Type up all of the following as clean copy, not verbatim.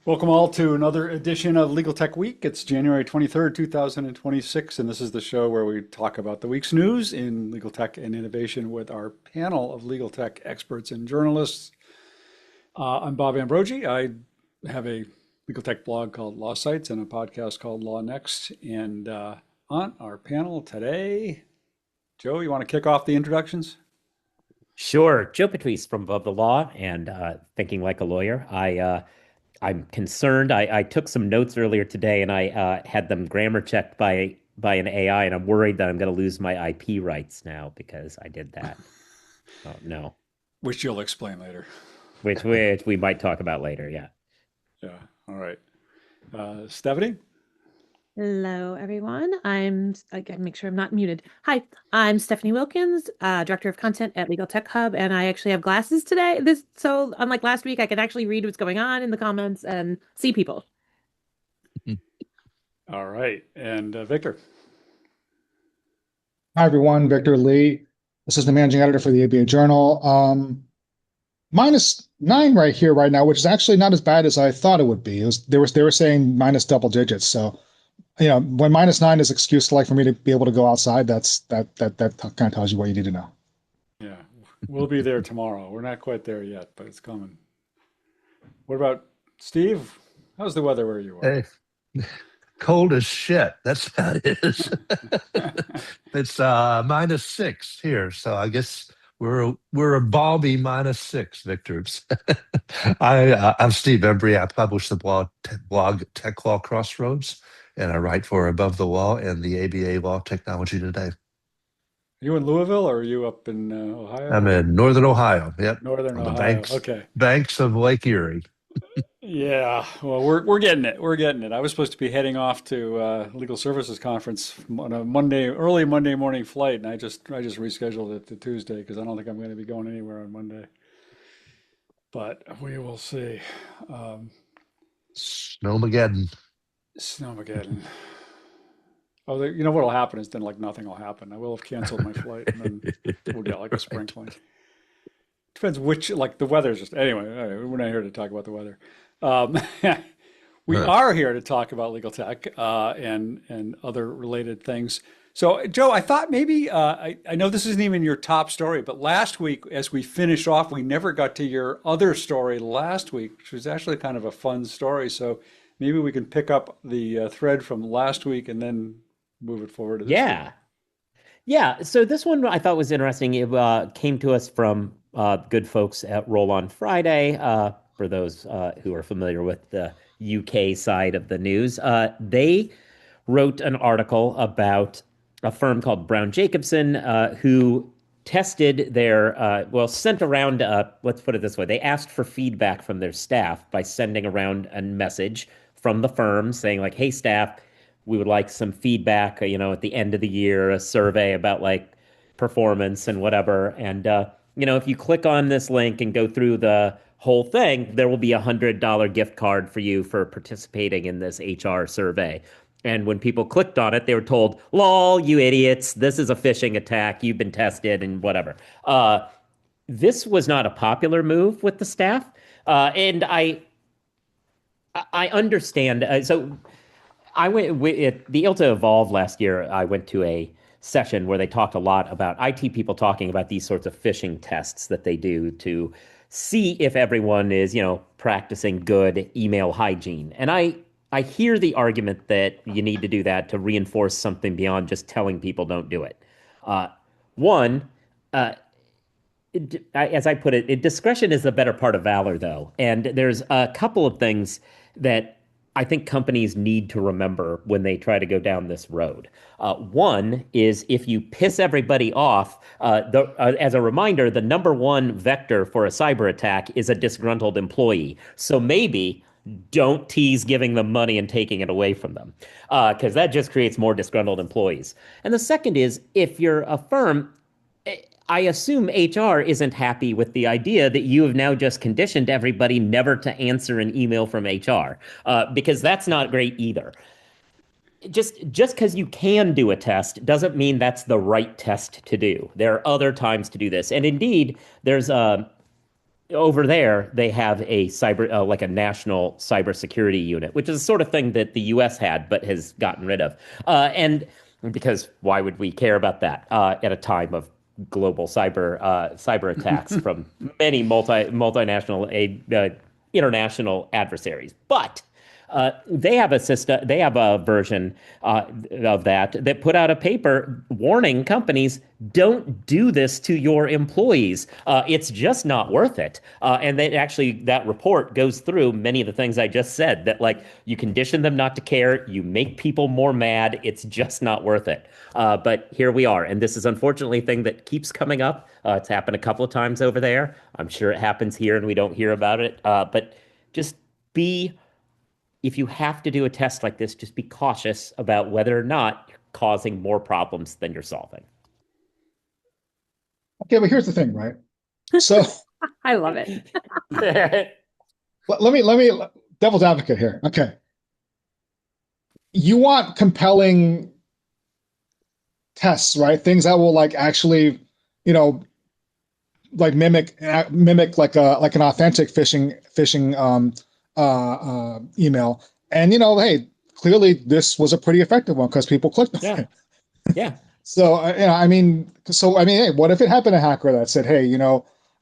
Welcome all to another edition of Legal Tech Week. It's January 23rd, 2026, and this is the show where we talk about the week's news in legal tech and innovation with our panel of legal tech experts and journalists. I'm Bob Ambrogi. I have a legal tech blog called Law Sites and a podcast called LawNext. And on our panel today, Joe, you want to kick off the introductions? Sure. Joe Patrice from Above the Law and Thinking Like a Lawyer. I'm concerned. I took some notes earlier today and I had them grammar checked by an AI, and I'm worried that I'm going to lose my IP rights now because I did that. Oh, no. Which you'll explain later. Which we might talk about later. Yeah. Yeah. All right. Stephanie? Hello, everyone. I gotta make sure I'm not muted. Hi, I'm Stephanie Wilkins, Director of Content at Legal Tech Hub, and I actually have glasses today. So unlike last week, I can actually read what's going on in the comments and see people. All right. And Victor? Hi, everyone. Victor Lee, Assistant Managing Editor for the ABA Journal. -9 right here, right now, which is actually not as bad as I thought it would be. They were saying minus double digits. So, when -9 is excuse like for me to be able to go outside, that kind of tells you what you need to know. Yeah, we'll be there tomorrow. We're not quite there yet, but it's coming. What about Steve? How's the weather where you are? Hey, cold as shit. That's how it is. It's -6 here, so I guess we're a balmy -6, Victor. I'm Steve Embry. I publish the blog Tech Law Crossroads, and I write for Above the Law and the ABA Law Technology Today. Are you in Louisville or are you up in Ohio? I'm in Northern Ohio. Yep, Northern on the Ohio. Okay. banks of Lake Erie. Yeah, well, we're getting it. We're getting it. I was supposed to be heading off to Legal Services Conference on a early Monday morning flight, and I just rescheduled it to Tuesday because I don't think I'm going to be going anywhere on Monday. But we will see. Snowmageddon. Snowmageddon. Oh, you know what'll happen is then like nothing will happen. I will have canceled my flight, and then we'll get like a sprinkling. Depends which, like the weather's just anyway. We're not here to talk about the weather. Um, we Huh. are here to talk about legal tech and other related things. So, Joe, I thought maybe I know this isn't even your top story, but last week as we finished off, we never got to your other story last week, which was actually kind of a fun story. So maybe we can pick up the thread from last week and then move it forward to this week. Yeah. Yeah. So this one I thought was interesting. It came to us from good folks at Roll on Friday. For those who are familiar with the UK side of the news, they wrote an article about a firm called Brown Jacobson, who tested sent around, let's put it this way, they asked for feedback from their staff by sending around a message from the firm saying like, hey, staff, we would like some feedback, at the end of the year, a survey about like performance and whatever. And, if you click on this link and go through the whole thing, there will be $100 gift card for you for participating in this HR survey. And when people clicked on it, they were told, lol, you idiots, this is a phishing attack. You've been tested and whatever. This was not a popular move with the staff. And I understand. So I went at the ILTA Evolve last year. I went to a session where they talked a lot about IT people talking about these sorts of phishing tests that they do to see if everyone is, practicing good email hygiene. And I hear the argument that you need to do that to reinforce something beyond just telling people don't do it. One, as I put it, discretion is the better part of valor, though. And there's a couple of things that I think companies need to remember when they try to go down this road. One is if you piss everybody off, as a reminder, the number one vector for a cyber attack is a disgruntled employee. So maybe don't tease giving them money and taking it away from them, because that just creates more disgruntled employees. And the second is if you're a firm, I assume HR isn't happy with the idea that you have now just conditioned everybody never to answer an email from HR, because that's not great either. Just because you can do a test doesn't mean that's the right test to do. There are other times to do this. And indeed, there's over there, they have a cyber, like a national cybersecurity unit, which is the sort of thing that the U.S. had but has gotten rid of. And because why would we care about that at a time of global cyber attacks from many multinational international adversaries? But they have a system, they have a version of that put out a paper warning companies don't do this to your employees. It's just not worth it. And they actually, that report goes through many of the things I just said, that like you condition them not to care, you make people more mad. It's just not worth it. But here we are. And this is unfortunately a thing that keeps coming up. It's happened a couple of times over there. I'm sure it happens here and we don't hear about it. But just be if you have to do a test like this, just be cautious about whether or not you're causing more problems than you're solving. Okay, but here's the thing, right? So I love it. let me devil's advocate here. Okay. You want compelling tests, right? Things that will like actually, like mimic like an authentic phishing email. And hey, clearly this was a pretty effective one because people clicked on it. Yeah. So hey, what if it happened a hacker that said, hey,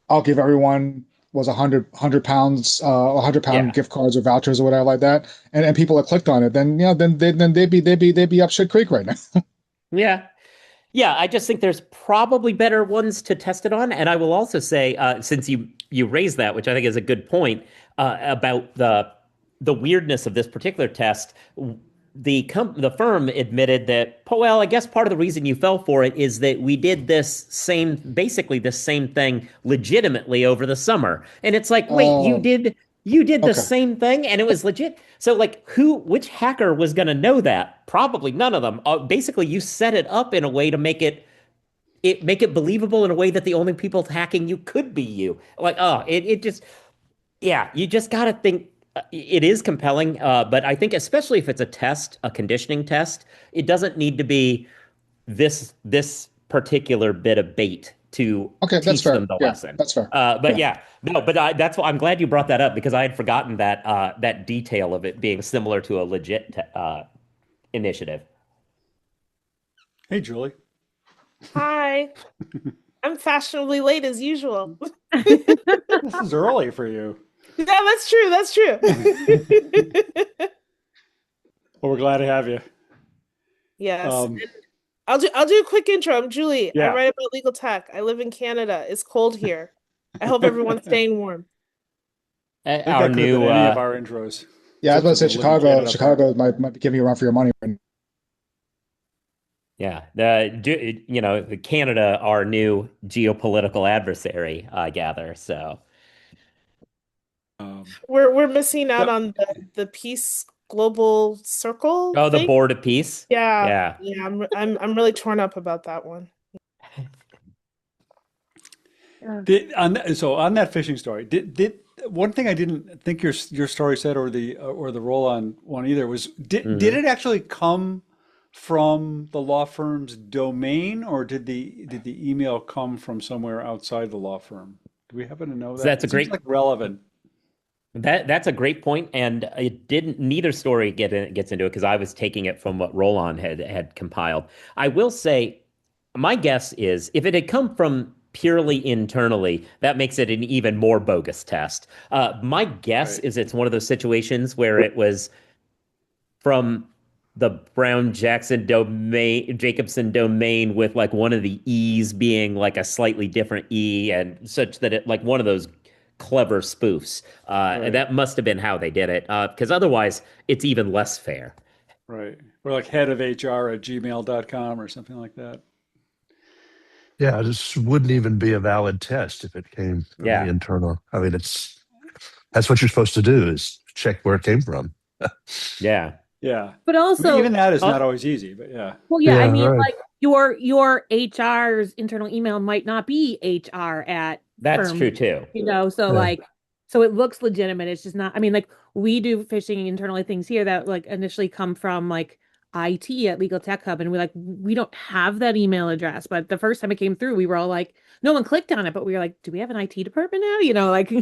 I'll give everyone was £100 £100 gift cards or vouchers or whatever like that, and people that clicked on it, then they'd be up shit creek right now. Yeah. Yeah, I just think there's probably better ones to test it on. And I will also say, since you raised that, which I think is a good point, about the weirdness of this particular test, the firm admitted that, well, I guess part of the reason you fell for it is that we did basically this same thing legitimately over the summer. And it's like, wait, you did the same thing and it was legit. So like which hacker was going to know that? Probably none of them. Basically, you set it up in a way to make it believable in a way that the only people hacking you could be you. Like, it just, yeah, you just got to think it is compelling. But I think especially if it's a conditioning test, it doesn't need to be this particular bit of bait to teach them the lesson. That's fair. That's why I'm glad you brought that up because I had forgotten that detail of it being similar to a legit initiative. Hey, Julie. Hi. I'm fashionably late as usual. This is early for you. Yeah, that's true. That's true. Well, we're glad to have you. Yes. I'll do a quick intro. I'm Julie. Yeah. I write about legal tech. I live in Canada. It's cold here. I hope everyone's staying warm. Our new any of our intros. Yeah, I was about to say Chicago might be giving you a run for your money. Yeah, the Canada, our new geopolitical adversary, I gather. So we're missing out on the peace global circle. Oh, thing. The board of peace. Yeah. I'm really torn up about that one. On that phishing story, did one thing I didn't think your story said or the roll-on one either was did it actually come from the law firm's domain or did the email come from somewhere outside the law firm? Do we happen to know that? That's seems like relevant. That's a great point, and it didn't. Neither story gets into it because I was taking it from what Roll-On had compiled. I will say, my guess is if it had come from purely internally, that makes it an even more bogus test. My guess is it's one of those situations where it was from the Brown-Jacobson domain with like one of the E's being like a slightly different E and such that it like one of those clever spoofs. And that must have been how they did it because otherwise it's even less fair. Right. Or like head of HR at gmail.com or something like that. Yeah, this wouldn't even be a valid test if it came from the internal. I mean, that's what you're supposed to do is check where it came from. Yeah. But also, even that is not always easy, but yeah. Well, yeah, I mean, like your HR's internal email might not be HR at That's firm, true too. So it looks legitimate. It's just not. I mean, like we do phishing internally things here that like initially come from like IT at Legal Tech Hub, and we're like, we don't have that email address. But the first time it came through, we were all like, no one clicked on it, but we were like, do we have an IT department now? Like,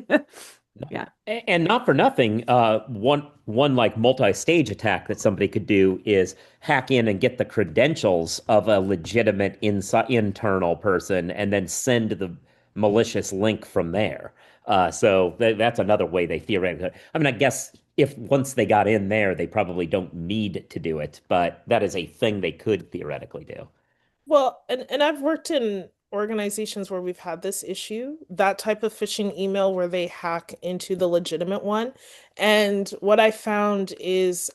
yeah. And not for nothing, one like multi-stage attack that somebody could do is hack in and get the credentials of a legitimate internal person and then send the malicious link from there. So that's another way they theoretically. I mean, I guess if once they got in there, they probably don't need to do it, but that is a thing they could theoretically do. Well, and I've worked in organizations where we've had this issue, that type of phishing email where they hack into the legitimate one. And what I found is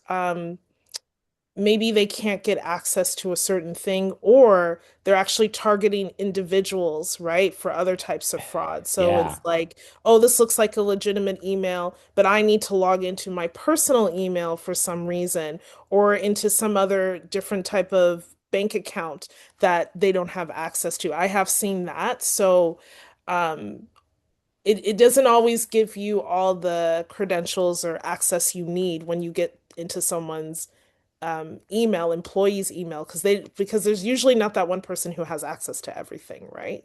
maybe they can't get access to a certain thing, or they're actually targeting individuals, right, for other types of fraud. So Yeah. it's like, oh, this looks like a legitimate email, but I need to log into my personal email for some reason, or into some other different type of bank account that they don't have access to. I have seen that. So um, it doesn't always give you all the credentials or access you need when you get into someone's email, employees' email, because there's usually not that one person who has access to everything, right?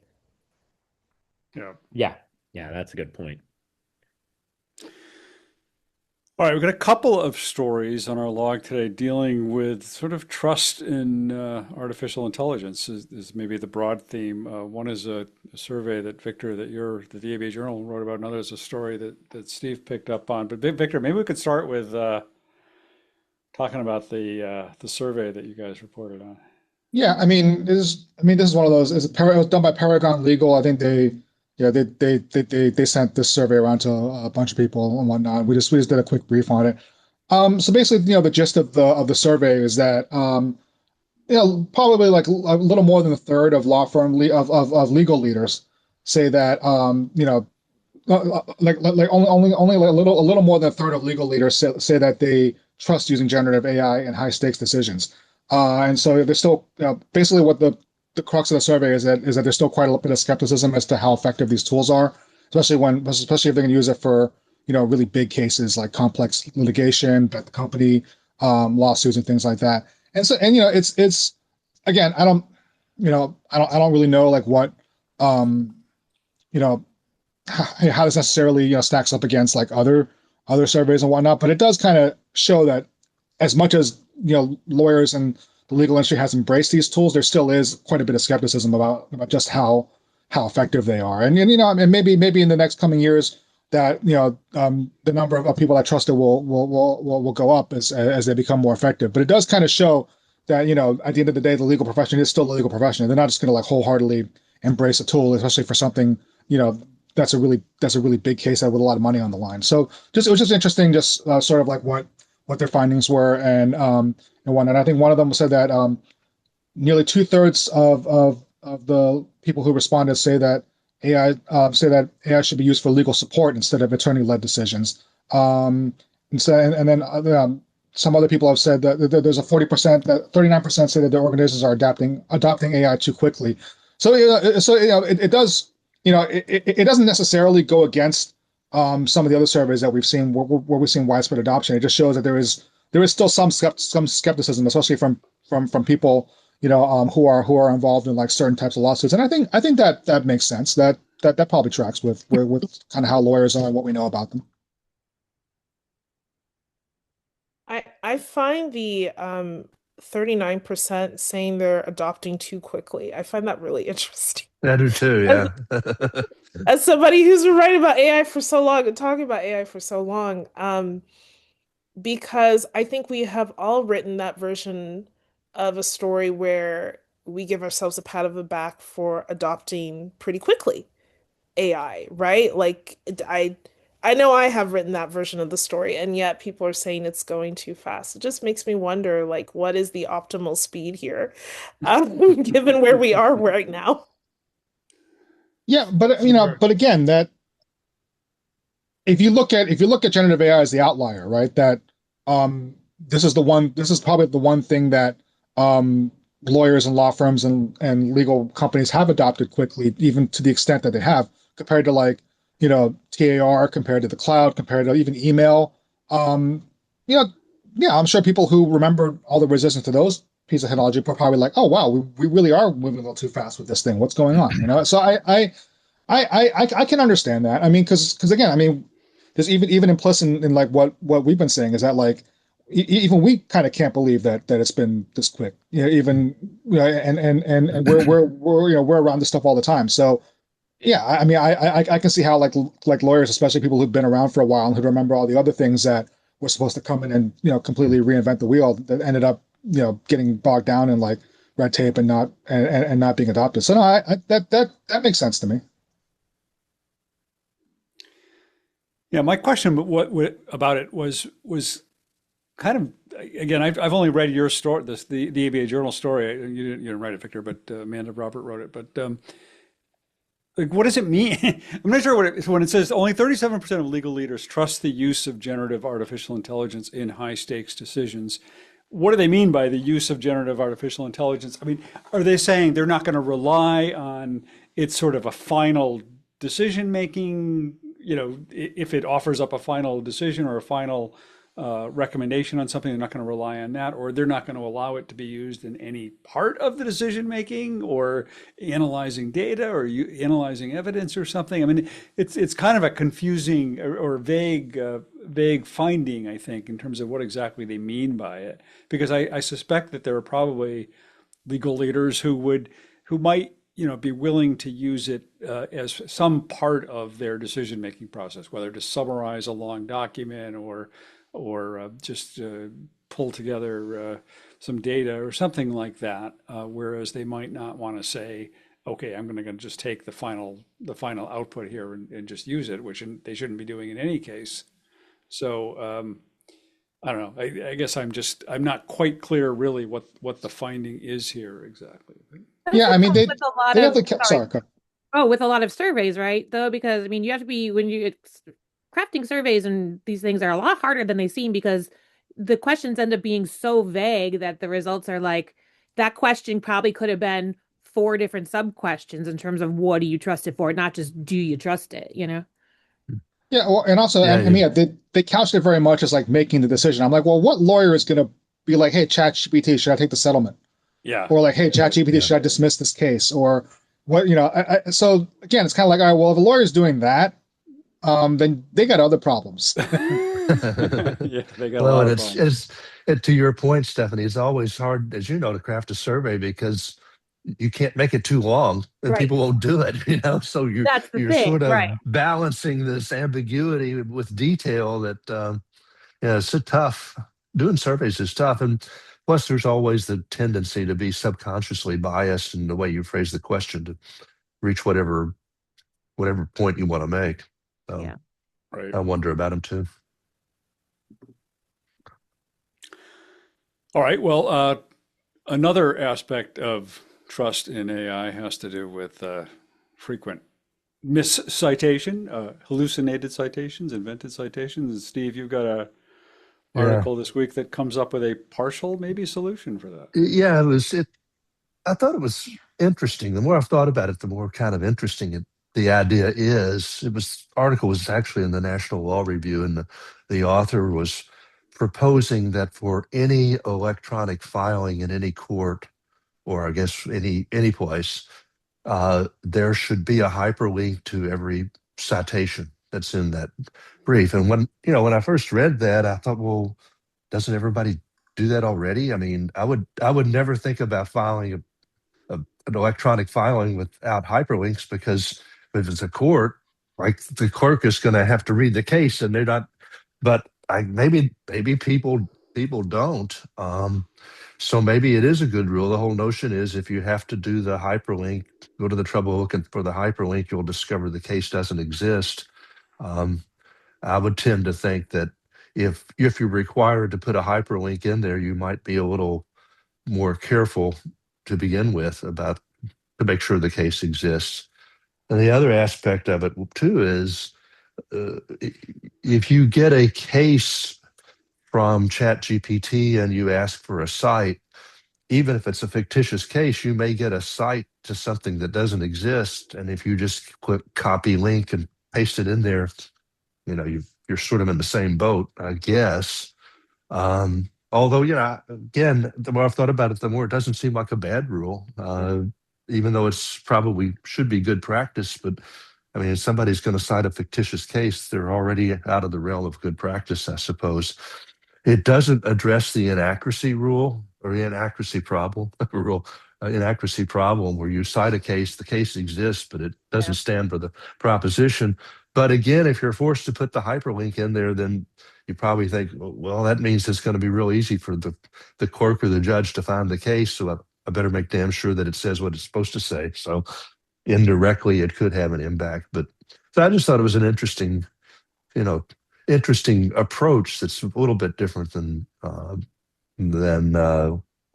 Yeah. Yeah, that's a good point. All right, we've got a couple of stories on our log today dealing with sort of trust in artificial intelligence is maybe the broad theme. One is a survey that Victor, that the ABA Journal wrote about. Another is a story that Steve picked up on. But Victor, maybe we could start with talking about the survey that you guys reported on. Yeah, I mean, this is one of those. It was done by Paragon Legal. I think they sent this survey around to a bunch of people and whatnot. We just did a quick brief on it. So basically, the gist of the survey is that probably like a little more than a third of law firm of legal leaders say that like only like a little more than a third of legal leaders say that they trust using generative AI in high stakes decisions. And so there's still basically what the crux of the survey is that there's still quite a bit of skepticism as to how effective these tools are, especially if they can use it for really big cases like complex litigation, but the company lawsuits and things like that. And so it's again, I don't really know like what how this necessarily stacks up against like other surveys and whatnot, but it does kind of show that as much as lawyers and the legal industry has embraced these tools, there still is quite a bit of skepticism about just how effective they are. And maybe in the next coming years that the number of people that trust it will go up as they become more effective. But it does kind of show that at the end of the day, the legal profession is still the legal profession. They're not just going to like wholeheartedly embrace a tool, especially for something that's a really big case with a lot of money on the line. So it was just interesting, just sort of like what their findings were and one. And I think one of them said that nearly 2/3 of the people who responded say that AI should be used for legal support instead of attorney-led decisions. And then some other people have said that there's a 40%, that 39% say that their organizations are adopting AI too quickly. So it does it doesn't necessarily go against some of the other surveys that we've seen where we've seen widespread adoption. It just shows that there is still some skepticism, especially from people who are involved in like certain types of lawsuits. And I think that makes sense. That probably tracks with kind of how lawyers are and what we know about them. I find the 39% saying they're adopting too quickly. I find that really interesting. I do too, yeah. As somebody who's been writing about AI for so long and talking about AI for so long, because I think we have all written that version of a story where we give ourselves a pat on the back for adopting pretty quickly AI, right? Like I know I have written that version of the story, and yet people are saying it's going too fast. It just makes me wonder, like, what is the optimal speed here, given where we are right now? Yeah, but but again, that if you look at generative AI as the outlier, right? That this is probably the one thing that lawyers and law firms and legal companies have adopted quickly, even to the extent that they have, compared to like TAR, compared to the cloud, compared to even email. yeah, I'm sure people who remember all the resistance to those pieces of technology are probably like, oh wow, we really are moving a little too fast with this thing. What's going on? So I can understand that. I mean, because again, I mean, there's even implicit in like what we've been saying is that like even we kind of can't believe that it's been this quick. Even and we're around this stuff all the time. So yeah, I mean, I can see how like lawyers, especially people who've been around for a while and who remember all the other things that were supposed to come in and completely reinvent the wheel that ended up getting bogged down in like red tape and not being adopted. So no, that makes sense to me. Yeah, my question what about it was kind of, again, I've only read your story, the ABA Journal story. You didn't write it, Victor, but Amanda Robert wrote it. But like, what does it mean? I'm not sure when it says only 37% of legal leaders trust the use of generative artificial intelligence in high stakes decisions. What do they mean by the use of generative artificial intelligence? I mean, are they saying they're not going to rely on its sort of a final decision making, if it offers up a final decision or a final recommendation on something, they're not going to rely on that, or they're not going to allow it to be used in any part of the decision making or analyzing data or analyzing evidence or something. I mean, it's kind of a confusing or vague finding, I think, in terms of what exactly they mean by it, because I suspect that there are probably legal leaders who might be willing to use it as some part of their decision making process, whether to summarize a long document or just pull together some data or something like that, whereas they might not want to say, okay, I'm going to just take the final output here and just use it, which they shouldn't be doing in any case. So I don't know. I guess I'm not quite clear really what the finding is here exactly. Yeah, I mean with a lot they of have the sorry. with a lot of surveys, right? Though, because I mean, you have to be when you crafting surveys and these things are a lot harder than they seem because the questions end up being so vague that the results are like that question probably could have been 4 different sub questions in terms of what do you trust it for, not just do you trust it, Yeah, well, and also, Yeah, I mean, they couched it very much as like making the decision. I'm like, well, what lawyer is going to be like, hey, ChatGPT, should I take the settlement? Yeah. Or like, hey, ChatGPT, Yeah. should I dismiss this case? Or what, so again, it's kind of like, all right, well, if a lawyer's doing that, then they got other problems. Yeah, they got a Well, lot and of problems. it's to your point, Stephanie, it's always hard, as you know, to craft a survey because you can't make it too long and Right. people won't do it, So That's the you're thing, sort of right? balancing this ambiguity with detail that it's so tough. Doing surveys is tough. And plus there's always the tendency to be subconsciously biased in the way you phrase the question to reach whatever point you want to make. So Yeah. Right. I wonder about them too. All right. Well, another aspect of trust in AI has to do with frequent miscitation, hallucinated citations, invented citations. And Steve, you've got a Yeah. article this week that comes up with a partial maybe solution for that. Yeah, I thought it was interesting. The more I've thought about it, the more kind of interesting the idea is. Article was actually in the National Law Review, and the author was proposing that for any electronic filing in any court, or I guess any place, there should be a hyperlink to every citation that's in that brief. And when I first read that, I thought, well, doesn't everybody do that already? I mean, I would never think about filing an electronic filing without hyperlinks, because if it's a court, like, the clerk is going to have to read the case, and they're not. But maybe people don't. So maybe it is a good rule. The whole notion is, if you have to do the hyperlink, go to the trouble looking for the hyperlink, you'll discover the case doesn't exist. I would tend to think that if you're required to put a hyperlink in there, you might be a little more careful to begin with to make sure the case exists. And the other aspect of it too is, if you get a case from ChatGPT and you ask for a cite, even if it's a fictitious case, you may get a cite to something that doesn't exist. And if you just click copy link and paste it in there, you're sort of in the same boat, I guess. Although, again, the more I've thought about it, the more it doesn't seem like a bad rule, even though it's probably should be good practice. But I mean, if somebody's going to cite a fictitious case, they're already out of the realm of good practice, I suppose. It doesn't address the inaccuracy rule or inaccuracy problem rule, inaccuracy problem where you cite a case, the case exists, but it doesn't stand for the proposition. But again, if you're forced to put the hyperlink in there, then you probably think, well, that means it's going to be real easy for the clerk or the judge to find the case. So I better make damn sure that it says what it's supposed to say. So indirectly, it could have an impact. But so I just thought it was an interesting, you know, interesting approach that's a little bit different than what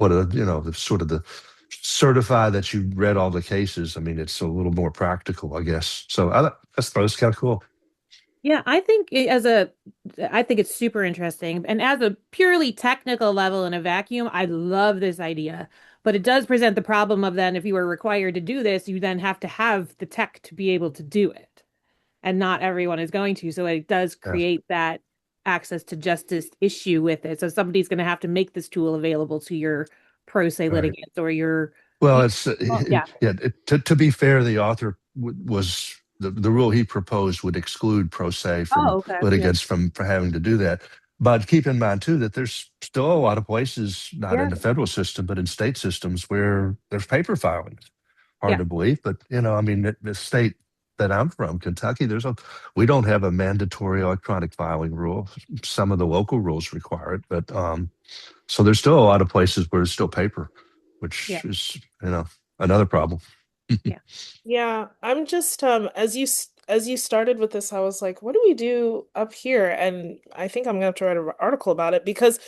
the sort of the certify that you read all the cases. I mean, it's a little more practical, I guess. So I thought it's kind of cool. Yeah, I think it's super interesting. And as a purely technical level in a vacuum, I love this idea. But it does present the problem of then if you are required to do this, you then have to have the tech to be able to do it. And not everyone is going to. So it does Yeah. create that access to justice issue with it. So somebody's going to have to make this tool available to your pro se Right. litigants or your Well, it's yeah. To be fair, the author was the rule he proposed would exclude pro se from Okay. litigants from for having to do that. But keep in mind too that there's still a lot of places, not in the federal system, but in state systems where there's paper filing. Hard to believe, but I mean, the state that I'm from, Kentucky, we don't have a mandatory electronic filing rule. Some of the local rules require it, but so there's still a lot of places where it's still paper, which is another problem. Yeah, I'm just as you started with this, I was like, what do we do up here? And I think I'm gonna have to write an article about it because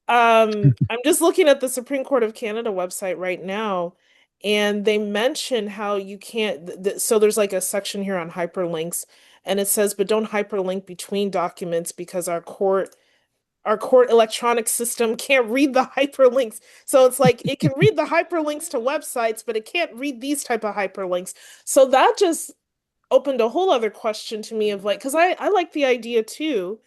I'm just looking at the Supreme Court of Canada website right now, and they mention how you can't so there's like a section here on hyperlinks, and it says, but don't hyperlink between documents because our court electronic system can't read the hyperlinks. So it's like it can read the hyperlinks to websites, but it can't read these type of hyperlinks. So that just opened a whole other question to me of like, because I like the idea too,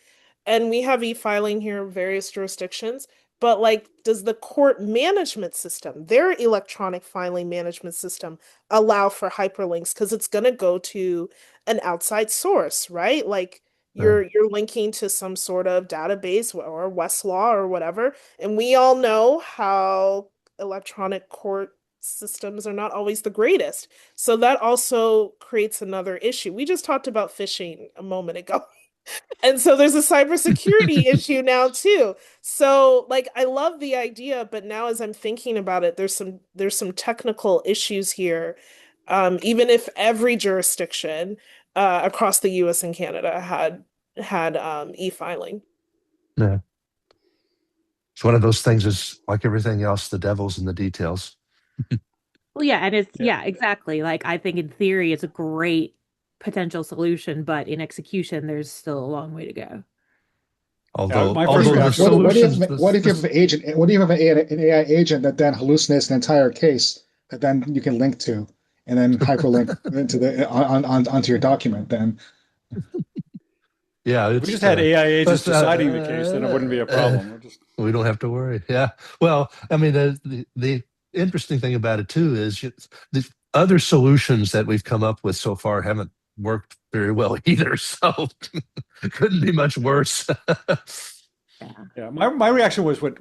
and we have e-filing here in various jurisdictions, but like, does the court management system, their electronic filing management system, allow for hyperlinks? Because it's going to go to an outside source, right? Like you're linking to some sort of database or Westlaw or whatever, and we all know how electronic court systems are not always the greatest. So that also creates another issue. We just talked about phishing a moment ago. And so there's a cybersecurity issue now too. So like I love the idea, but now as I'm thinking about it, there's some technical issues here. Even if every jurisdiction across the US and Canada had e-filing. Yeah. It's one of those things is like everything else, the devil's in the details. Well, yeah, and exactly. Like I think in theory it's a great potential solution, but in execution there's still a long way to go. Although, my first although the reaction- What if, solutions, what if you have an agent? What if you have an AI agent that then hallucinates an entire case that then you can link to, and then hyperlink into onto your document? Then yeah, If we just had AI agents but, deciding the case, then it wouldn't be a problem. we don't have to worry. Yeah. Well, I mean, the interesting thing about it too is the other solutions that we've come up with so far haven't worked very well either. So couldn't be much worse. Yeah, my reaction was what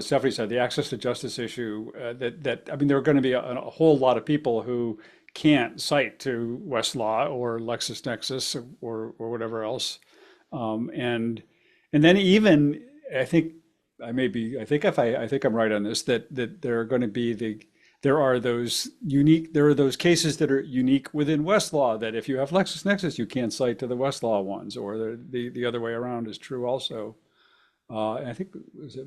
Stephanie said, the access to justice issue. That I mean, there are going to be a whole lot of people who can't cite to Westlaw or LexisNexis or whatever else, and then even I think I think I'm right on this that there are going to be there are those cases that are unique within Westlaw that if you have LexisNexis you can't cite to the Westlaw ones, or the other way around is true also. And I think was it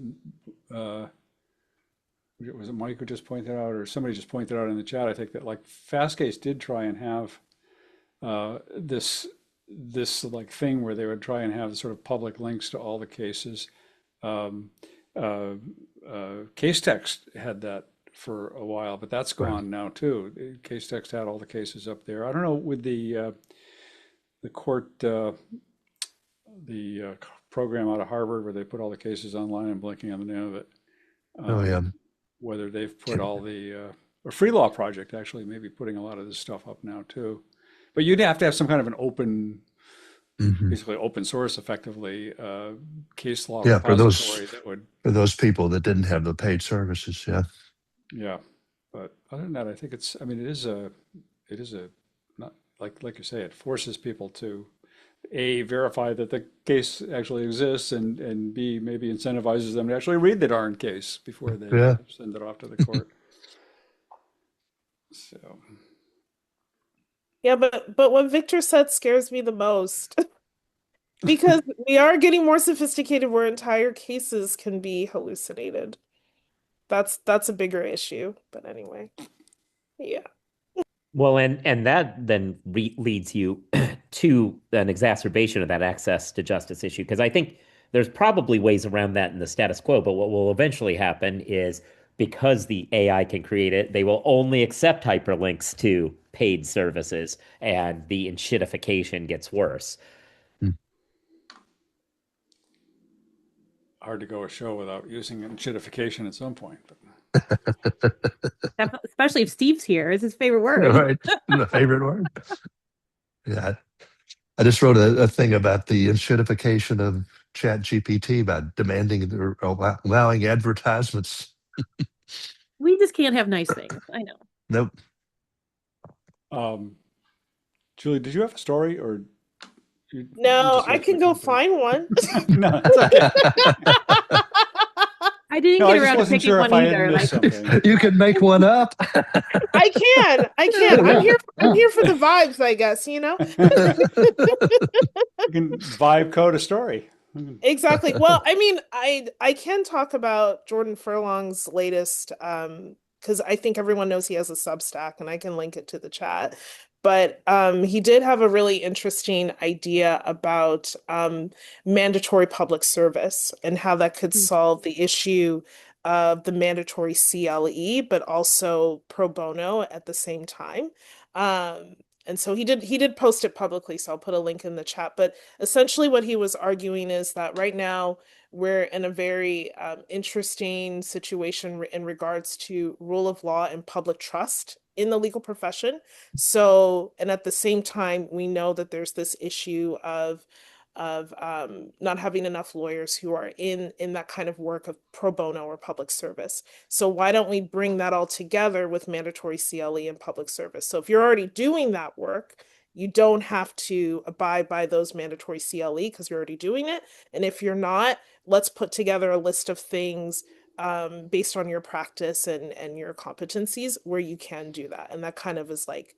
Mike who just pointed out, or somebody just pointed out in the chat, I think that like Fastcase did try and have this like thing where they would try and have sort of public links to all the cases. Case Text had that for a while, but that's gone now too. Case Text had all the cases up there. I don't know with the court program out of Harvard where they put all the cases online and blinking on the name of it. Oh yeah. Whether they've put all the or Free Law Project actually maybe putting a lot of this stuff up now too. But you'd have to have some kind of an open, basically open source, effectively case law repository that would for those people that didn't have the paid services. Yeah. Yeah, but other than that, I think it's. I mean, it is a not like you say, it forces people to A, verify that the case actually exists, and B, maybe incentivizes them to actually read the darn case before they send it off to the court. So. Yeah, but what Victor said scares me the most. Because we are getting more sophisticated where entire cases can be hallucinated. That's a bigger issue. But anyway, yeah. Well, and that then leads you to an exacerbation of that access to justice issue, because I think there's probably ways around that in the status quo, but what will eventually happen is because the AI can create it, they will only accept hyperlinks to paid services, and the enshittification gets worse. Hard to go a show without using enshittification at some point. Especially if Steve's here, is his favorite word. Right, the favorite word. Yeah, I just wrote a thing about the enshittification of Chat GPT, about demanding or allowing advertisements. We just can't have nice things. I know. Nope. Julie, did you have a story or? No, I can go find one. No, it's okay. I didn't get around to picking one either. You can make one up. I can. I'm here for the vibes, I guess, you know? You can vibe code a story. Exactly. Well, I mean, I can talk about Jordan Furlong's latest, because I think everyone knows he has a Substack, and I can link it to the chat. But he did have a really interesting idea about mandatory public service and how that could solve the issue of the mandatory CLE, but also pro bono at the same time. And so he did post it publicly, so I'll put a link in the chat. But essentially what he was arguing is that right now we're in a very interesting situation in regards to rule of law and public trust in the legal profession. So, and at the same time, we know that there's this issue of not having enough lawyers who are in that kind of work of pro bono or public service. So why don't we bring that all together with mandatory CLE and public service? So if you're already doing that work, you don't have to abide by those mandatory CLE because you're already doing it. And if you're not, let's put together a list of things based on your practice and your competencies where you can do that. And that kind of is like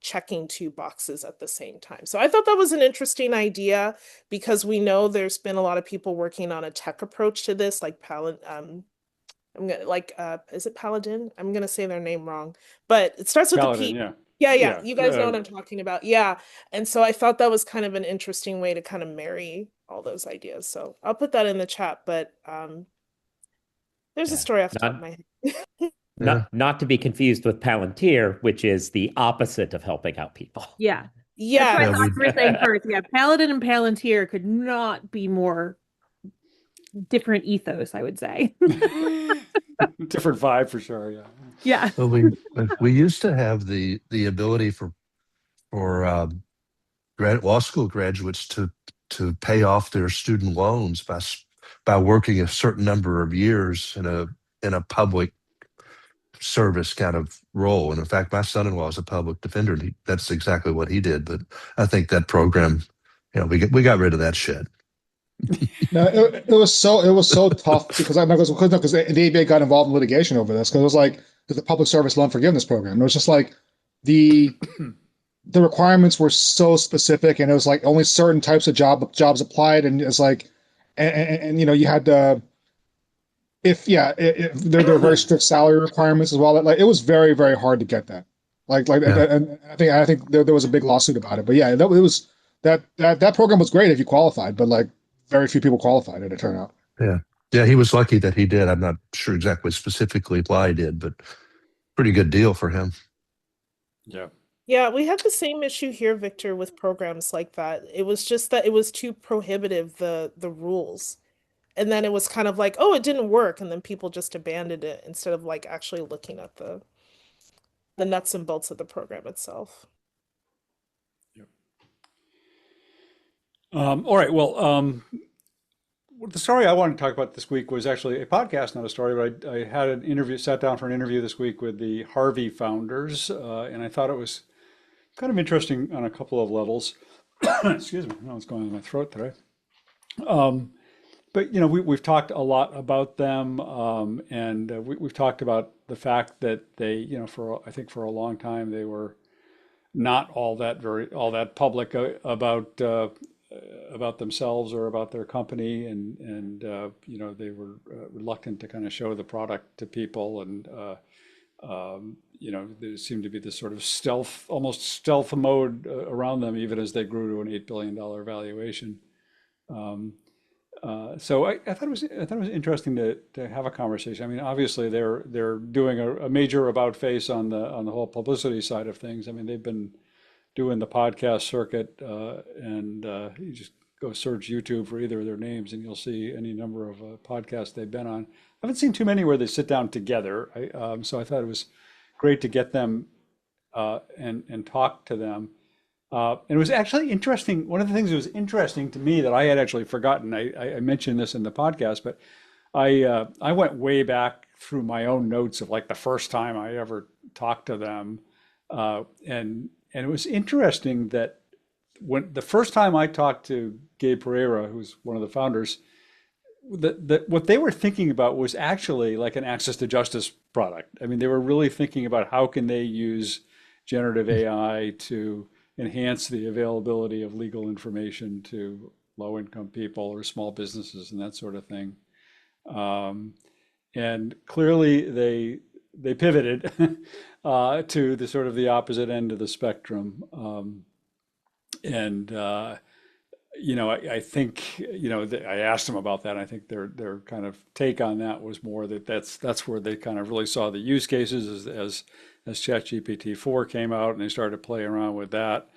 checking two boxes at the same time. So I thought that was an interesting idea because we know there's been a lot of people working on a tech approach to this, like is it Paladin? I'm gonna say their name wrong, but it starts with Paladin, a P. Yeah. You guys know what I'm talking about. Yeah. And so I thought that was kind of an interesting way to kind of marry all those ideas. So I'll put that in the chat, but there's a story off the top of my head. Not to be confused with Palantir, which is the opposite of helping out people. Yeah. Yeah. That's what I thought you were saying first. Yeah. Paladin and Palantir could not be more different ethos, I would say. Different vibe for sure. Yeah. Yeah. Well, we used to have the ability for law school graduates to pay off their student loans by working a certain number of years in a public service kind of role. And in fact, my son-in-law is a public defender. And that's exactly what he did. But I think that program, we got rid of that shit. No, it was so tough because the ABA got involved in litigation over this because it was like the public service loan forgiveness program. It was just like the requirements were so specific, and it was like only certain types of jobs applied, and it's like, and you had to, there were very strict salary requirements as well. Like it was very, very hard to get that. And I think there was a big lawsuit about it. But yeah, that program was great if you qualified, but like very few people qualified, it turned out. Yeah, he was lucky that he did. I'm not sure exactly specifically why he did, but pretty good deal for him. Yeah. Yeah, we had the same issue here, Victor, with programs like that. It was just that it was too prohibitive, the rules. And then it was kind of like, oh, it didn't work, and then people just abandoned it instead of like actually looking at the nuts and bolts of the program itself. Yep. All right. Well, the story I wanted to talk about this week was actually a podcast, not a story, but I had an interview, sat down for an interview this week with the Harvey founders, and I thought it was kind of interesting on a couple of levels. Excuse me, I don't know what's going on in my throat today. But we've talked a lot about them, and we've talked about the fact that they, I think for a long time they were not all that public about themselves or about their company, and they were reluctant to kind of show the product to people, and there seemed to be this sort of almost stealth mode around them, even as they grew to an $8 billion valuation. So I thought it was interesting to have a conversation. I mean, obviously they're doing a major about face on the whole publicity side of things. I mean, they've been doing the podcast circuit, and you just go search YouTube for either of their names, and you'll see any number of podcasts they've been on. I haven't seen too many where they sit down together. So I thought it was great to get them and talk to them. And it was actually interesting. One of the things that was interesting to me that I had actually forgotten, I mentioned this in the podcast, but I went way back through my own notes of like the first time I ever talked to them. And it was interesting that when the first time I talked to Gabe Pereyra, who's one of the founders, that what they were thinking about was actually like an access to justice product. I mean, they were really thinking about how can they use generative AI to enhance the availability of legal information to low-income people or small businesses and that sort of thing. And clearly they pivoted to the sort of the opposite end of the spectrum. I think, I asked them about that. And I think their kind of take on that was more that that's where they kind of really saw the use cases as ChatGPT 4 came out and they started playing around with that.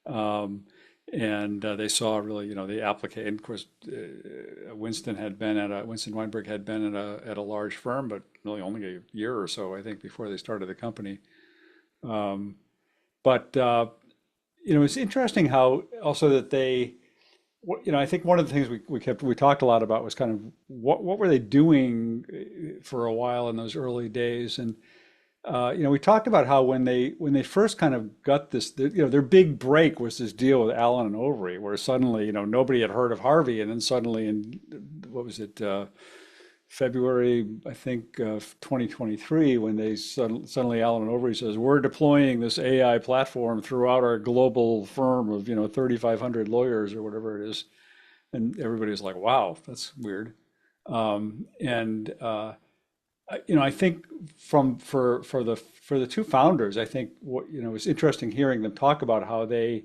They saw really, the application. Of course, Winston Weinberg had been at a large firm, but really only a year or so, I think, before they started the company. It's interesting how also that I think one of the things we talked a lot about was kind of what were they doing for a while in those early days, and we talked about how when they first kind of got this, their big break was this deal with Allen and Overy, where suddenly nobody had heard of Harvey, and then suddenly in what was it, February, I think, of 2023, when they suddenly Allen and Overy says we're deploying this AI platform throughout our global firm of 3,500 lawyers or whatever it is, and everybody was like, wow, that's weird. I think for the two founders, I think what it was interesting hearing them talk about how they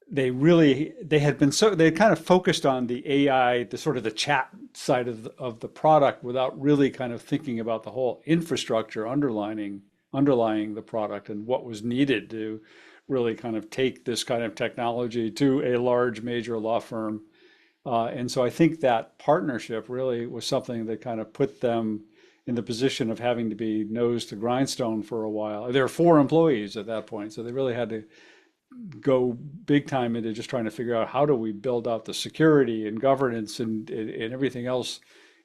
had kind of focused on the AI, the sort of the chat side of the product without really kind of thinking about the whole infrastructure underlying the product and what was needed to really kind of take this kind of technology to a large major law firm. And so I think that partnership really was something that kind of put them in the position of having to be nose to grindstone for a while. There were 4 employees at that point, so they really had to go big time into just trying to figure out how do we build out the security and governance and everything else,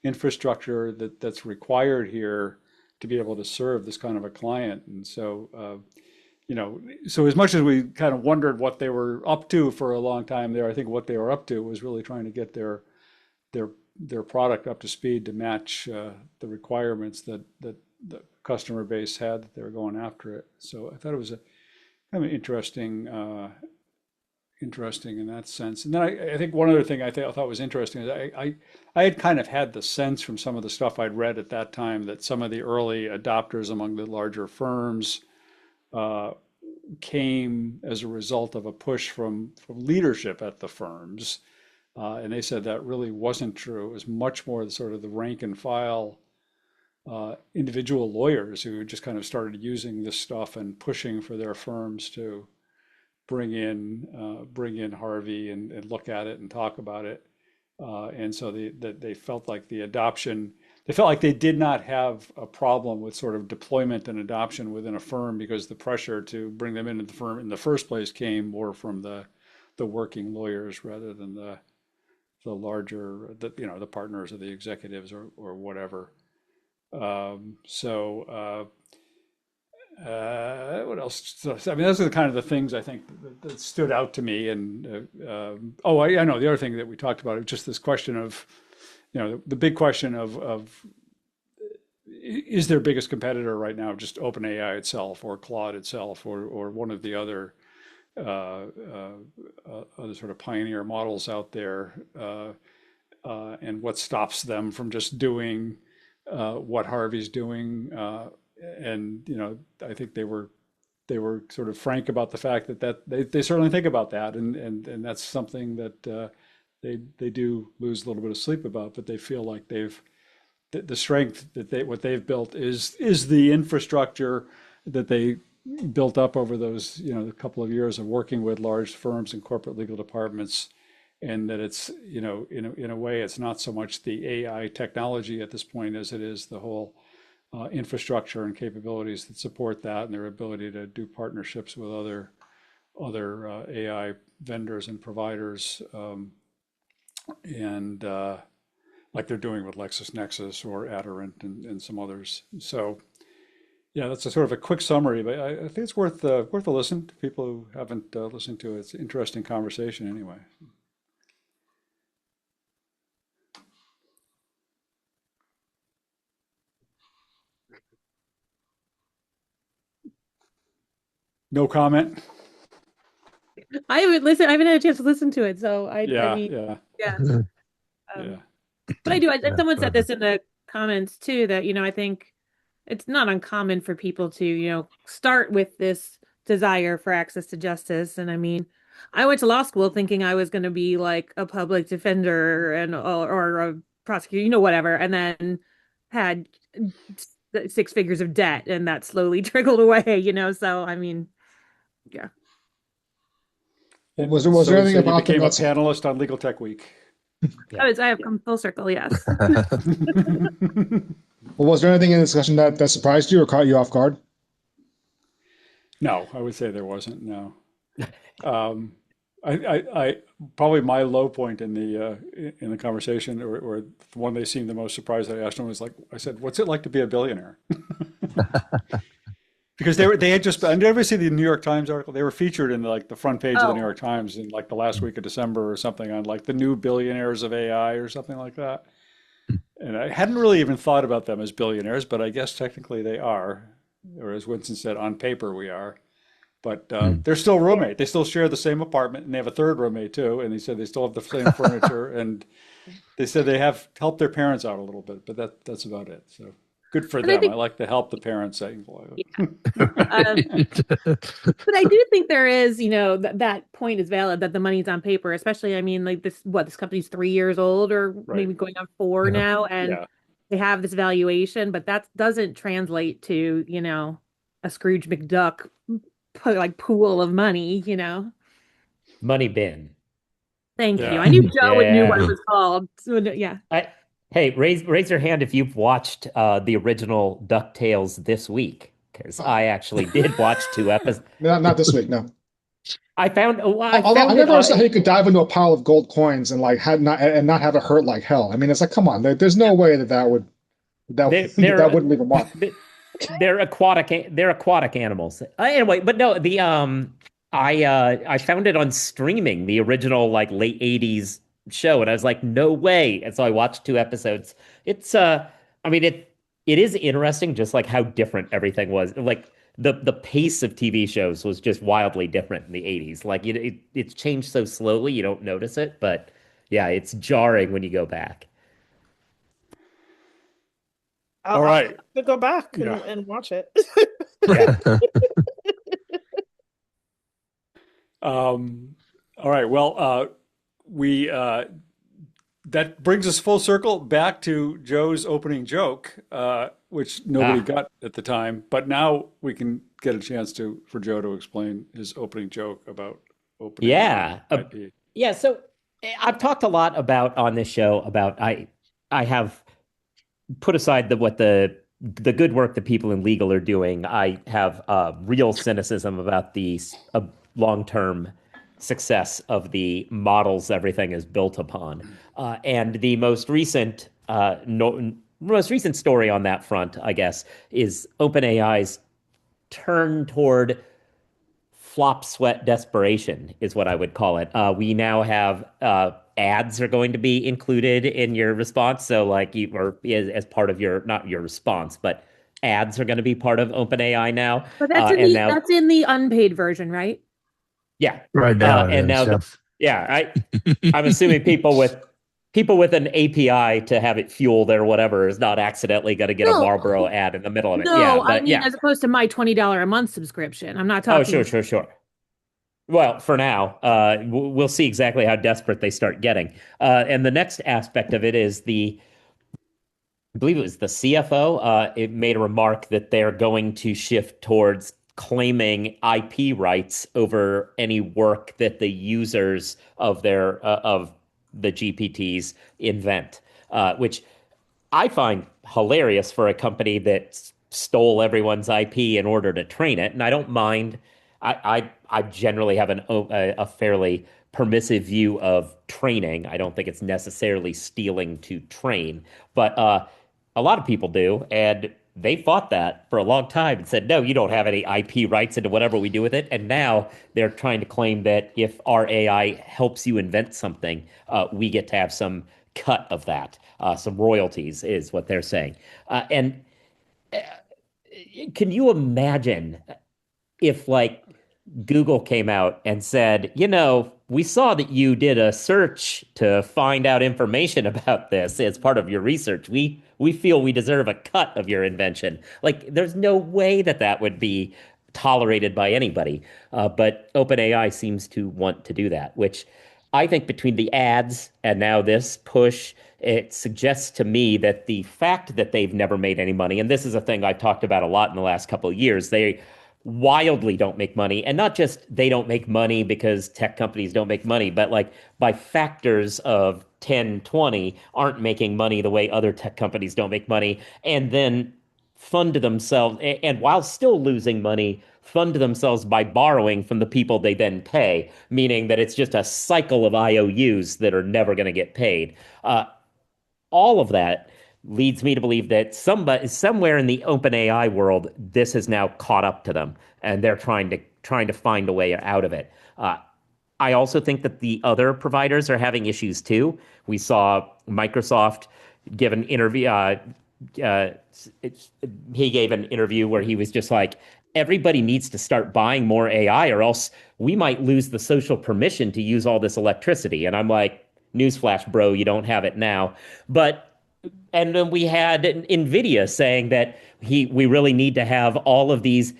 infrastructure that's required here to be able to serve this kind of a client. And so, so as much as we kind of wondered what they were up to for a long time there, I think what they were up to was really trying to get their product up to speed to match the requirements that the customer base had that they were going after it. So I thought it was a kind of interesting in that sense. And then I think one other thing I thought was interesting is I had kind of had the sense from some of the stuff I'd read at that time that some of the early adopters among the larger firms came as a result of a push from leadership at the firms. And they said that really wasn't true. It was much more sort of the rank and file individual lawyers who just kind of started using this stuff and pushing for their firms to bring in Harvey and look at it and talk about it. And so they felt like the adoption, they felt like they did not have a problem with sort of deployment and adoption within a firm because the pressure to bring them into the firm in the first place came more from the working lawyers rather than the larger, the partners or the executives or whatever. What else? I mean, those are the kind of the things I think that stood out to me. And I know the other thing that we talked about is just this question of, the big question of is their biggest competitor right now just OpenAI itself or Claude itself or one of the other sort of pioneer models out there, and what stops them from just doing what Harvey's doing. And I think they were sort of frank about the fact that they certainly think about that, and that's something that they do lose a little bit of sleep about, but they feel like the strength that what they've built is the infrastructure that they built up over those a couple of years of working with large firms and corporate legal departments, and that it's in a way it's not so much the AI technology at this point as it is the whole infrastructure and capabilities that support that and their ability to do partnerships with other AI vendors and providers, and like they're doing with LexisNexis or Adorant and some others. So yeah, that's a sort of a quick summary, but I think it's worth a listen to people who haven't listened to it. It's an interesting conversation anyway. No comment? I haven't had a chance to listen to it, so I mean, Yeah. yeah. Yeah. But I do. Someone said Right. this in the comments too, that, I think it's not uncommon for people to, start with this desire for access to justice. And I mean, I went to law school thinking I was going to be like a public defender or a prosecutor, whatever, and then had 6 figures of debt, and that slowly trickled away. So I mean, yeah. Was And there anything so you about them became a that's panelist on Legal Tech Week. Yeah. I have come full circle, yes. was there anything in the discussion that surprised you or caught you off guard? No, I would say there wasn't. No. Um, I probably my low point in the conversation, or the one they seemed the most surprised that I asked them was like, I said, "What's it like to be a billionaire?" Because they had just, I never see the New York Times article. They were featured in like the front page of the New Oh, York Times in like the last week of December or something on like the new billionaires of AI or something like that. And I hadn't really even thought about them as billionaires, but I guess technically they are, or as Winston said, on paper we are. But they're still roommate. They still share the same apartment, and they have a third roommate too. And he said they still have the same furniture, and they said they have helped their parents out a little bit, but that's about it. So good for and I them. I think, like to help the parents angle. yeah. But I do think there is, that point is valid, that the money's on paper, especially, I mean, like this company's 3 years old or Right. maybe going on 4 Yeah. now, and Yeah. they have this valuation, but that doesn't translate to, a Scrooge McDuck pool of money. Money bin. Thank you. Yeah. I knew Joe would knew what it Yeah. was called. So, yeah. Hey, raise your hand if you've watched the original DuckTales this week, because I actually did watch 2 episodes. Not this week, no. I found Although I never understood how you could dive into a pile of gold coins and like not have it hurt like hell. I mean, it's like, come on, there's no way that wouldn't leave a mark. They're aquatic animals. Anyway, but no, I found it on streaming, the original like late 80s show, and I was like, no way. And so I watched 2 episodes. It's I mean it is interesting just like how different everything was. Like the pace of TV shows was just wildly different in the 80s. Like it's changed so slowly you don't notice it, but yeah, it's jarring when you go back. All I'll right. have to go back Yeah. and watch it. Yeah. All right. Well, we that brings us full circle back to Joe's opening joke, which nobody got at the time. But now we can get a chance for Joe to explain his opening joke about opening IP. Yeah. So I've talked a lot about on this show about I have put aside the good work that people in legal are doing. I have real cynicism about the long-term success of the models everything is built upon. And the most recent story on that front, I guess, is OpenAI's turn toward flop sweat desperation is what I would call it. We now have ads are going to be included in your response. So like as part of not your response, but ads are going to be part of OpenAI now. But that's that's in the unpaid version, right? Yeah. Right now. And now, I'm assuming people with an API to have it fuel their whatever is not accidentally going to get a Marlboro ad in the middle of it. No, I mean, as opposed to my $20 a month subscription. I'm not talking. Oh, sure. Well, for now, we'll see exactly how desperate they start getting. And the next aspect of it is I believe it was the CFO. It made a remark that they're going to shift towards claiming IP rights over any work that the users of the GPTs invent, which I find hilarious for a company that stole everyone's IP in order to train it. And I don't mind. I generally have a fairly permissive view of training. I don't think it's necessarily stealing to train, but a lot of people do, and they fought that for a long time and said, no, you don't have any IP rights into whatever we do with it. And now they're trying to claim that if our AI helps you invent something, we get to have some cut of that, some royalties is what they're saying. And can you imagine if like Google came out and said, we saw that you did a search to find out information about this as part of your research. We feel we deserve a cut of your invention. Like, there's no way that would be tolerated by anybody. But OpenAI seems to want to do that, which I think between the ads and now this push, it suggests to me that the fact that they've never made any money, and this is a thing I've talked about a lot in the last couple of years, they wildly don't make money. And not just they don't make money because tech companies don't make money, but like by factors of 10, 20 aren't making money the way other tech companies don't make money, and then fund themselves, and while still losing money, fund themselves by borrowing from the people they then pay, meaning that it's just a cycle of IOUs that are never going to get paid. All of that leads me to believe that somewhere in the OpenAI world, this has now caught up to them, and they're trying to find a way out of it. I also think that the other providers are having issues too. We saw Microsoft give an interview. He gave an interview where he was just like, everybody needs to start buying more AI, or else we might lose the social permission to use all this electricity. And I'm like, newsflash, bro, you don't have it now. And then we had NVIDIA saying that we really need to have all of these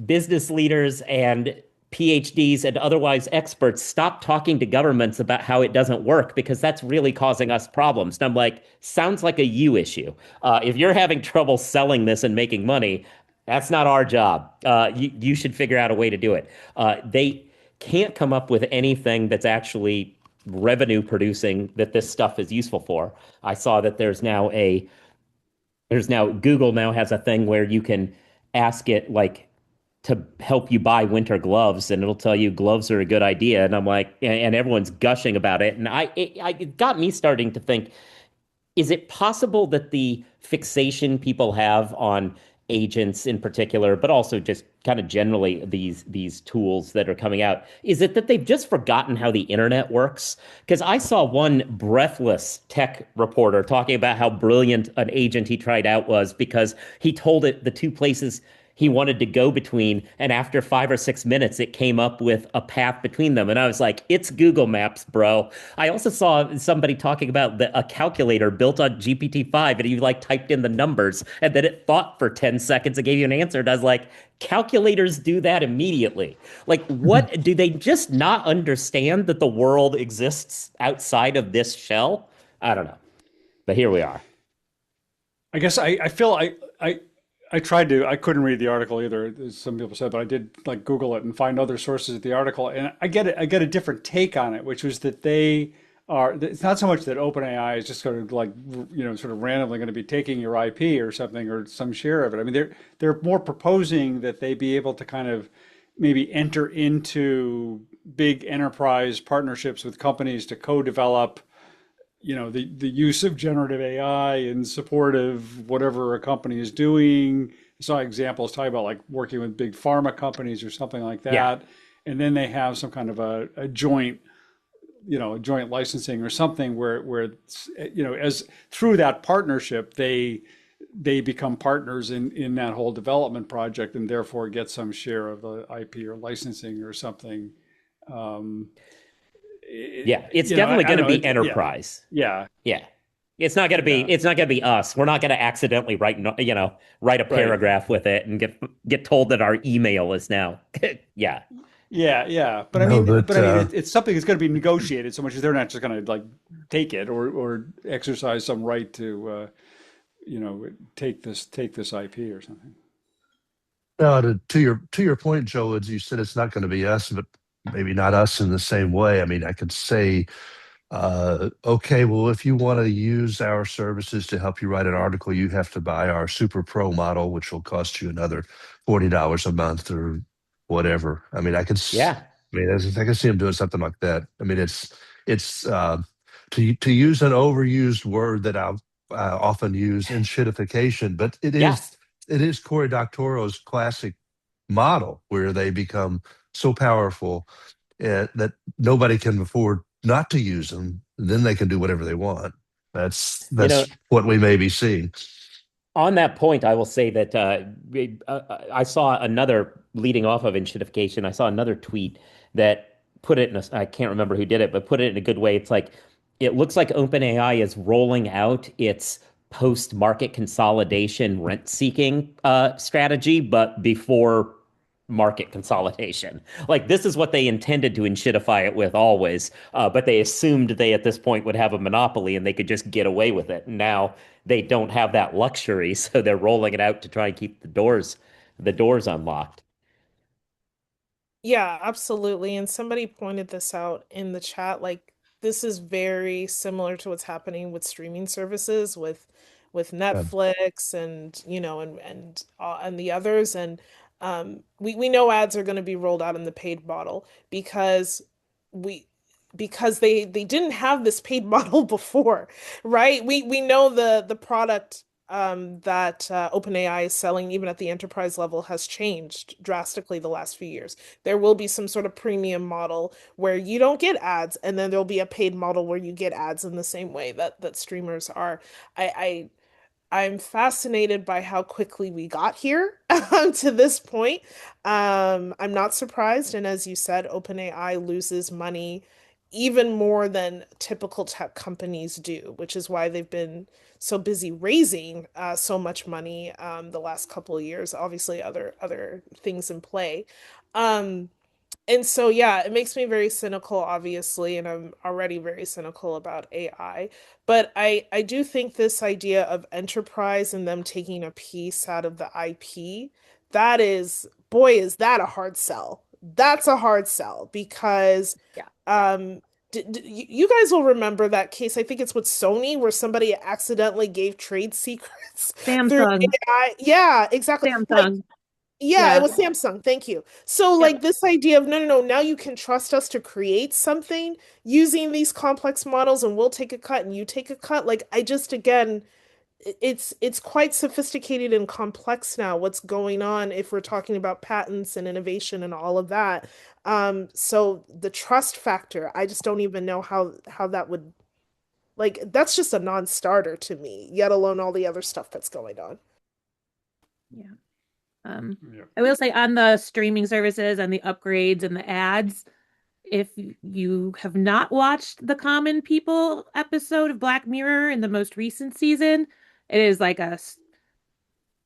business leaders and PhDs and otherwise experts stop talking to governments about how it doesn't work, because that's really causing us problems. And I'm like, sounds like a you issue. If you're having trouble selling this and making money, that's not our job. You should figure out a way to do it. They can't come up with anything that's actually revenue producing that this stuff is useful for. I saw that Google now has a thing where you can ask it like to help you buy winter gloves, and it'll tell you gloves are a good idea. And I'm like, and everyone's gushing about it. And it got me starting to think, is it possible that the fixation people have on agents in particular, but also just kind of generally these tools that are coming out, is it that they've just forgotten how the internet works? Because I saw one breathless tech reporter talking about how brilliant an agent he tried out was, because he told it the two places he wanted to go between. And after 5 or 6 minutes, it came up with a path between them. And I was like, it's Google Maps, bro. I also saw somebody talking about a calculator built on GPT-5, and you like typed in the numbers and then it thought for 10 seconds and gave you an answer. And I was like, calculators do that immediately. Like, what do they just not understand that the world exists outside of this shell? I don't know. But here we are. I guess I feel I tried to, I couldn't read the article either, as some people said, but I did like Google it and find other sources of the article. And I get a different take on it, which was that it's not so much that OpenAI is just sort of like, sort of randomly going to be taking your IP or something or some share of it. I mean, they're more proposing that they be able to kind of maybe enter into big enterprise partnerships with companies to co-develop the use of generative AI in support of whatever a company is doing. I saw examples talking about like working with big pharma companies or something like that. Yeah. And then they have some kind of a joint, a joint licensing or something where it's, as through that partnership, they become partners in that whole development project and therefore get some share of the IP or licensing or something. Yeah, it's definitely going to be enterprise. Yeah. Yeah. It's not going to be us. We're not going to accidentally write a paragraph with it and get told that our email is now. Yeah. Yeah. But I mean, it's something that's going to be negotiated so much as they're not just going to like take it or exercise some right to take this IP or something. No, to your point, Joe, as you said, it's not going to be us, but maybe not us in the same way. I mean, I could say, okay, well, if you want to use our services to help you write an article, you have to buy our Super Pro model, which will cost you another $40 a month or whatever. I mean, I can see them doing something like that. I mean, it's to use an overused word that I'll often use, enshittification, but it is Cory Doctorow's classic model where they become so powerful that nobody can afford not to use them. Then they can do whatever they want. That's what we may be seeing. On that point, I will say that I saw another, leading off of enshittification, I saw another tweet that put it I can't remember who did it, but put it in a good way. It's like, it looks like OpenAI is rolling out its post-market consolidation rent-seeking strategy, but before market consolidation. Like, this is what they intended to enshitify it with always, but they assumed they at this point would have a monopoly and they could just get away with it. Now they don't have that luxury, so they're rolling it out to try and keep the doors unlocked. Yeah, absolutely. And somebody pointed this out in the chat. Like, this is very similar to what's happening with streaming services with Netflix and and the others. And we know ads are going to be rolled out in the paid model because they didn't have this paid model before, right? We know the product that OpenAI is selling, even at the enterprise level, has changed drastically the last few years. There will be some sort of premium model where you don't get ads, and then there'll be a paid model where you get ads in the same way that streamers are. I'm fascinated by how quickly we got here to this point. I'm not surprised, and as you said, OpenAI loses money even more than typical tech companies do, which is why they've been so busy raising so much money the last couple of years. Obviously, other things in play. Um, and so, yeah, it makes me very cynical, obviously, and I'm already very cynical about AI. But I do think this idea of enterprise and them taking a piece out of the IP, that is, boy, is that a hard sell. That's a hard sell because um, you guys will remember that case. I think it's with Sony where somebody accidentally gave trade secrets through Samsung. AI. Yeah, exactly. Like, Samsung. yeah, it Yeah. was Samsung. Thank you. So, Yep. like, this idea of no, now you can trust us to create something using these complex models, and we'll take a cut and you take a cut. Like, I just, again, it's quite sophisticated and complex now what's going on if we're talking about patents and innovation and all of that. So the trust factor, I just don't even know how that would, like, that's just a non-starter to me, yet alone all the other stuff that's going on. Yeah. Yeah. I will say on the streaming services and the upgrades and the ads, if you have not watched the Common People episode of Black Mirror in the most recent season, it is like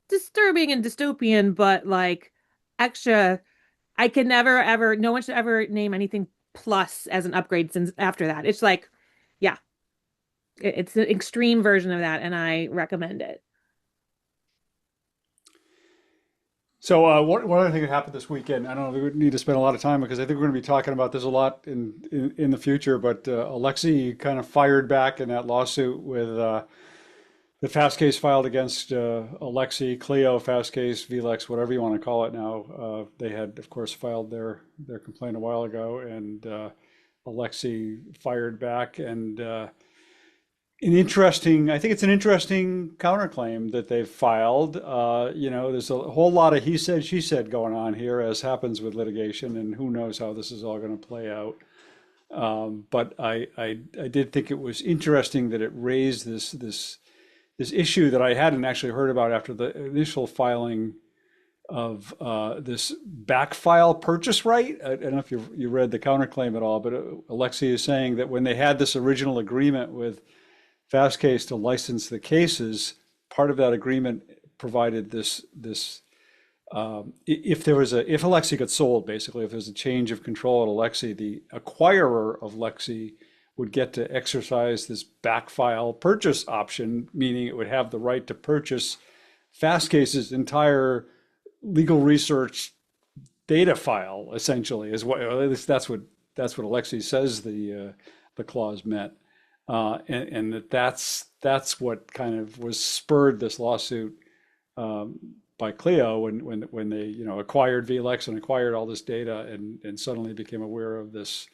disturbing and dystopian, but like extra. I can never ever, no one should ever name anything plus as an upgrade since after that. It's like, yeah, it's an extreme version of that, and I recommend it. So one other thing that happened this weekend, I don't know if we need to spend a lot of time because I think we're going to be talking about this a lot in the future, but Alexi kind of fired back in that lawsuit with the Fastcase filed against Alexi, Clio, Fastcase, VLEX, whatever you want to call it now. They had, of course, filed their complaint a while ago, and Alexi fired back. And I think it's an interesting counterclaim that they've filed. There's a whole lot of he said, she said going on here, as happens with litigation, and who knows how this is all going to play out. But I did think it was interesting that it raised this issue that I hadn't actually heard about after the initial filing of this backfile purchase right. I don't know if you read the counterclaim at all, but Alexi is saying that when they had this original agreement with Fastcase to license the cases, part of that agreement provided this if Alexi got sold, basically, if there's a change of control at Alexi, the acquirer of Lexi would get to exercise this backfile purchase option, meaning it would have the right to purchase Fastcase's entire legal research data file, essentially, is what, at least that's what Alexi says the clause meant. And that's what kind of was spurred this lawsuit by Clio when they acquired VLEX and acquired all this data and suddenly became aware of this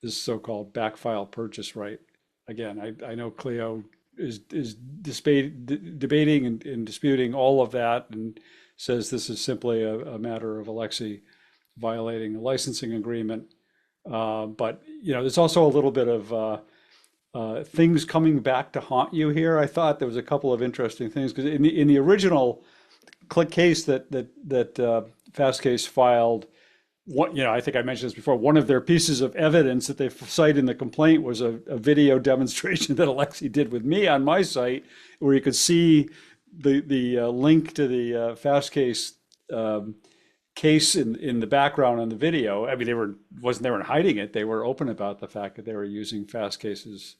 so-called backfile purchase right. Again, I know Clio is debating and disputing all of that and says this is simply a matter of Alexi violating a licensing agreement. But there's also a little bit of things coming back to haunt you here. I thought there was a couple of interesting things because in the original case that Fastcase filed, I think I mentioned this before. One of their pieces of evidence that they cite in the complaint was a video demonstration that Alexi did with me on my site, where you could see the link to the Fastcase case in the background on the video. I mean, they weren't hiding it. They were open about the fact that they were using Fastcase's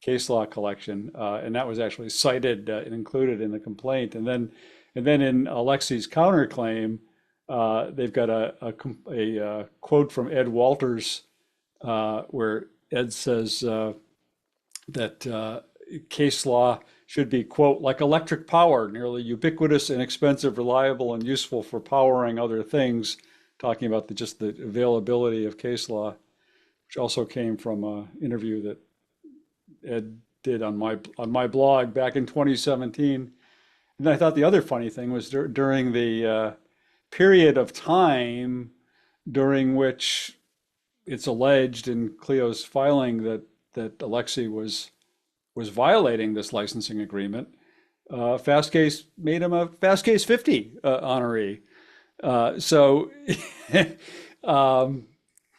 case law collection, and that was actually cited and included in the complaint. And then in Alexi's counterclaim, they've got a quote from Ed Walters, where Ed says that case law should be, quote, like electric power, nearly ubiquitous, inexpensive, reliable, and useful for powering other things, talking about just the availability of case law, which also came from an interview that Ed did on my blog back in 2017. And I thought the other funny thing was during the period of time during which it's alleged in Clio's filing that Alexi was violating this licensing agreement, Fastcase made him a Fastcase 50 honoree. So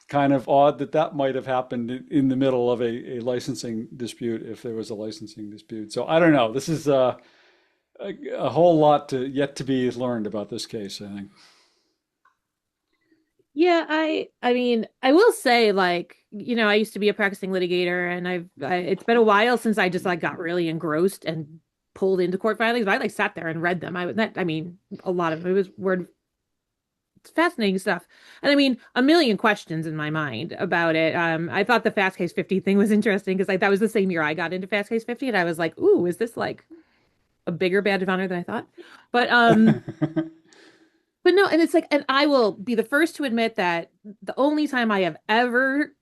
kind of odd that might have happened in the middle of a licensing dispute, if there was a licensing dispute. So I don't know. This is a whole lot yet to be learned about this case, I think. Yeah, I mean, I will say, like, I used to be a practicing litigator, and it's been a while since I just like got really engrossed and pulled into court filings. But I like sat there and read them. I mean, a lot of it was it's fascinating stuff. And I mean, a million questions in my mind about it. I thought the Fastcase 50 thing was interesting because like that was the same year I got into Fastcase 50, and I was like, ooh, is this like a bigger badge of honor than I thought? But But no, and it's like, and I will be the first to admit that the only time I have ever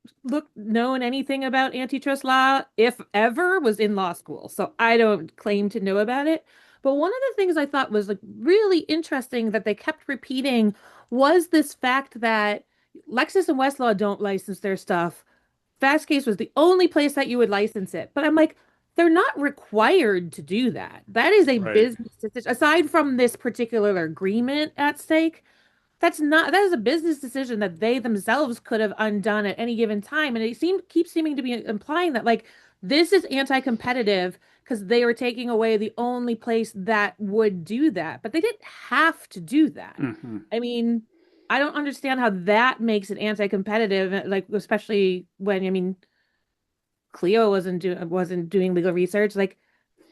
known anything about antitrust law, if ever, was in law school. So I don't claim to know about it. But one of the things I thought was like really interesting that they kept repeating was this fact that Lexis and Westlaw don't license their stuff. Fastcase was the only place that you would license it. But I'm like, they're not required to do that. That is a Right. business decision. Aside from this particular agreement at stake, that is a business decision that they themselves could have undone at any given time. And it keeps seeming to be implying that like this is anti-competitive because they were taking away the only place that would do that. But they didn't have to do that. Mhm. I mean, I don't understand how that makes it anti-competitive, like especially when I mean Clio wasn't doing legal research. Like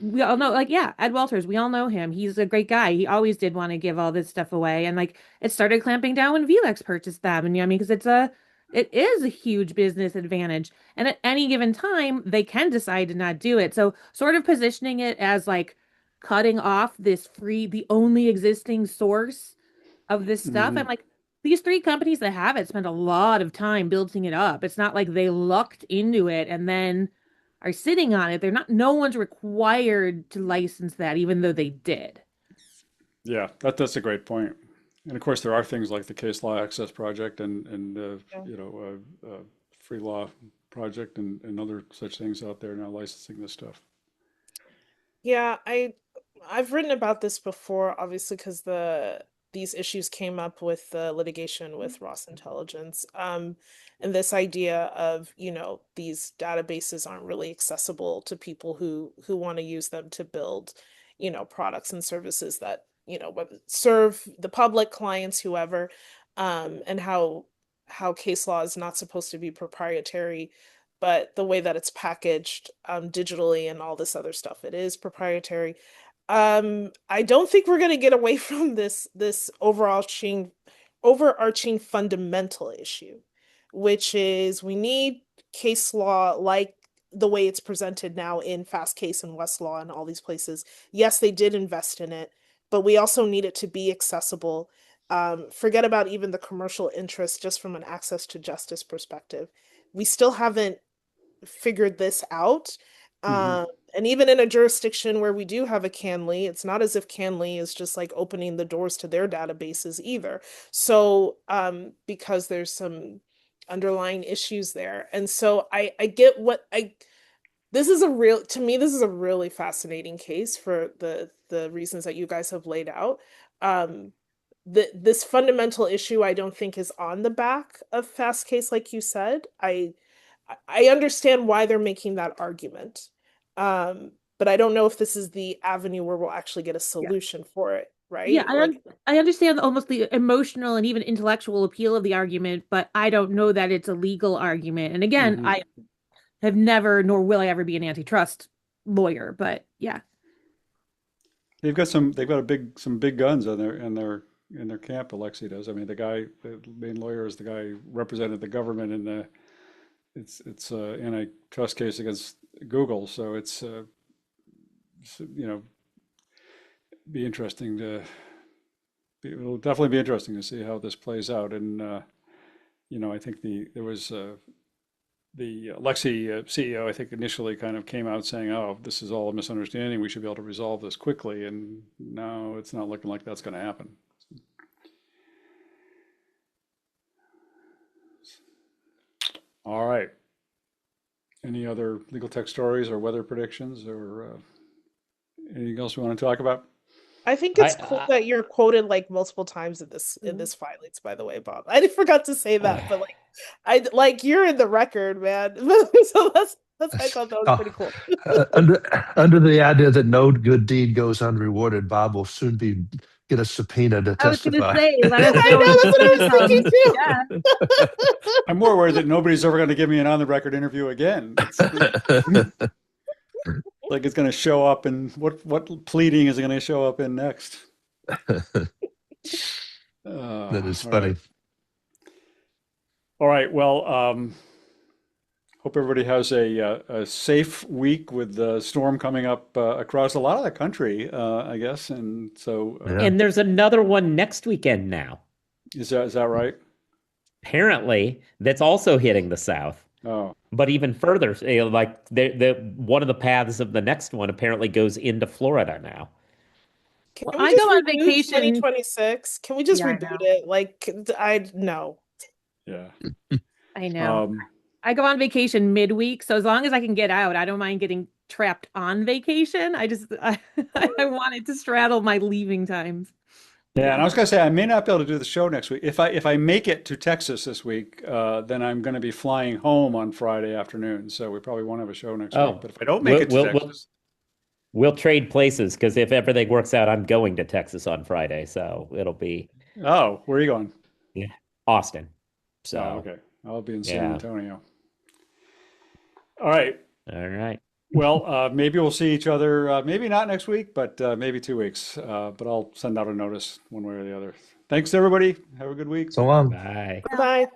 we all know, like, yeah, Ed Walters, we all know him. He's a great guy. He always did want to give all this stuff away. And like it started clamping down when VLEX purchased them. And you know, I mean, because it is a huge business advantage. And at any given time, they can decide to not do it. So sort of positioning it as like cutting off the only existing source of this stuff. Mhm. I'm like, these three companies that have it spent a lot of time building it up. It's not like they lucked into it and then are sitting on it. They're not, no one's required to license that, even though they did. Yeah, that's a great point. And of course, there are things like the Case Law Access Project and Yeah. Free Law Project and other such things out there now licensing this stuff. Yeah, I've written about this before, obviously, because these issues came up with the litigation with Ross Intelligence. And this idea of, these databases aren't really accessible to people who want to use them to build, products and services that, whether serve the public, clients, whoever, and how case law is not supposed to be proprietary, but the way that it's packaged digitally and all this other stuff, it is proprietary. I don't think we're going to get away from this overarching fundamental issue, which is we need case law like the way it's presented now in Fastcase and Westlaw and all these places. Yes, they did invest in it, but we also need it to be accessible. Forget about even the commercial interest, just from an access to justice perspective. We still haven't figured this out. Mhm. And even in a jurisdiction where we do have a Canly, it's not as if Canly is just like opening the doors to their databases either. So, because there's some underlying issues there. And so I get this is to me, this is a really fascinating case for the reasons that you guys have laid out. This fundamental issue, I don't think is on the back of Fastcase, like you said. I understand why they're making that argument. But I don't know if this is the avenue where we'll actually get a solution for it, Yeah, right? I understand almost the emotional and even intellectual appeal of the argument, but I don't know that it's a legal argument. And again, Mhm. I have never, nor will I ever be an antitrust lawyer, but yeah. They've got some big guns in their camp. Alexi does. I mean, the main lawyer is the guy who represented the government in the it's antitrust case against Google. So you know be interesting to it'll definitely be interesting to see how this plays out. And I think there was the Alexi CEO, I think initially kind of came out saying, "Oh, this is all a misunderstanding. We should be able to resolve this quickly." And now it's not looking like that's going to happen. All right. Any other legal tech stories or weather predictions or anything else we want to talk about? I think it's cool that you're quoted like multiple times in this filings, by the way, Bob. I forgot to say that, but you're in the record, man. So I thought that was pretty cool. Under the idea that no good deed goes unrewarded, Bob will soon get a subpoena to I was going to testify. say, let us I know know, when that's what I was the thinking too. Yeah. I'm more worried that nobody's ever going to give me an on-the-record interview again. Like it's going to show up, and what pleading is it going to show up in next? That is All funny. right. All right. Well, hope everybody has a safe week with the storm coming up across a lot of the country, I guess. And so, Yeah. And there's another one next weekend now. is that right? Apparently, that's also hitting the South. Oh, But even further, like one of the paths of the next one apparently goes into Florida now. Can Well, we I just go on reboot vacation. 2026? Can we just Yeah, I reboot know. it? I no. yeah. I know. I go on vacation midweek, so as long as I can get out, I don't mind getting trapped on vacation. I wanted to straddle my leaving times. Yeah, and I was going to say I may not be able to do the show next week. If I make it to Texas this week, then I'm going to be flying home on Friday afternoon. So we probably won't have a show next week. But if I don't make it to Texas, we'll trade places because if everything works out, I'm going to Texas on Friday, so it'll be oh, where are you going? Austin. So okay, I'll be in San Antonio. All right. All right. Well, maybe we'll see each other. Maybe not next week, but maybe 2 weeks. But I'll send out a notice one way or the other. Thanks, everybody. Have a good week. So long. Bye. Bye.